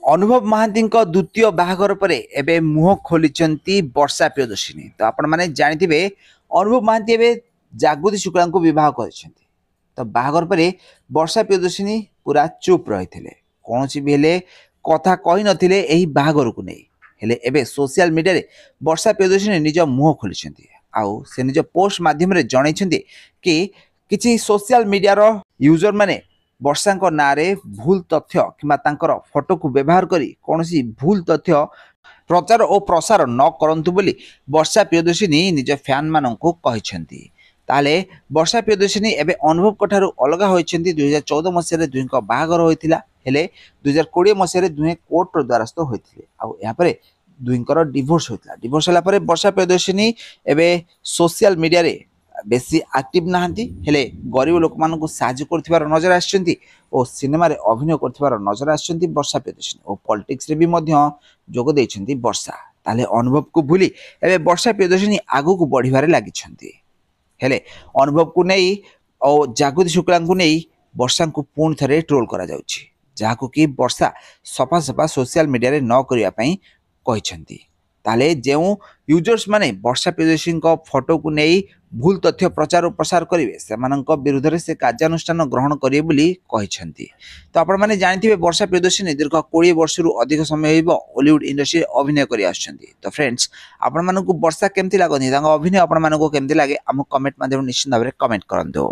अनुभव महांती द्वितीय बाहागर पर एबे मुह खोली वर्षा प्रियदर्शिनी। तो आपण माने जानिथिबे अनुभव महांती एबे जागृति शुक्ला को विवाह करिसेंती। तो बाहागर पर वर्षा प्रियदर्शिनी पूरा चुप रहिथिले, कोनोसी भी हेले कथा कहि नथिले एही बाहागर को नै। हेले एबे सोशल मीडिया रे वर्षा प्रियदर्शिनी निज मुह खोलिसेंती आउ से निज पोस्ट माध्यम रे जणैछंती कि किछि सोशल मीडिया रो यूजर माने वर्षा ना भूल तथ्य किंबा तांकर फोटो को व्यवहार करी कौनसी भूल तथ्य प्रचार और प्रसार न करंतु बोली वर्षा प्रियदर्शिनी निज फैन माननकु कहिसेंती। ताले वर्षा प्रियदर्शिनी एबे अनुभव कठारु अलगा होइसेंती। 2014 मसिया रे दुइंक बाहागर होइतिला, हेले 2020 मसिया रे दुहे कोर्ट रो द्वारस्थ होइतिले आउ या परे दुइंकर डिवोर्स होइतिला। डिवोर्स होला परे वर्षा प्रियदर्शिनी एबे सोशल मीडिया रे बेसी एक्टिव नाहंती, हेले गरीब लोक मानकु साहाय्य करथिबार नजर आछंती ओ सिनेमा रे अभिनय करथिबार नजर आछंती वर्षा प्रियदर्शिनी ओ पॉलिटिक्स रे भी मध्य जोग दैछंती वर्षा। ताले अनुभव को भूली एबे वर्षा प्रियदर्शिनी आगु को बढ़िबारे लागिछंती। हेले अनुभव को नै ओ जागृति शुक्ला को नै वर्षा को पूर्ण थरे ट्रोल करा जाउछि, जाहाको कि वर्षा सफा सफा सोशल मीडिया रे न करिया पई कहिछंती। ताले जेउ यूजर्स माने वर्षा प्रियदर्शिनी को फोटो को नै भूल तथ्य प्रचार और प्रसार करेंगे से विरुद्ध में से कार्यानुष्ठान ग्रहण करेंगे बोली कहिसेंती। तो आपण माने जानिथिबे वर्षा प्रियदर्शिनी दीर्घ 20 वर्ष अधिक समय होइबो हॉलीवुड इंडस्ट्री अभिनय करि आछंती। तो फ्रेंड्स आपण मानकु वर्षा केमती लागोनी, तांको अभिनय आपण मानकु केमती लागे, हम कमेंट माध्यम निश्चित भाबरे कमेंट करंतो।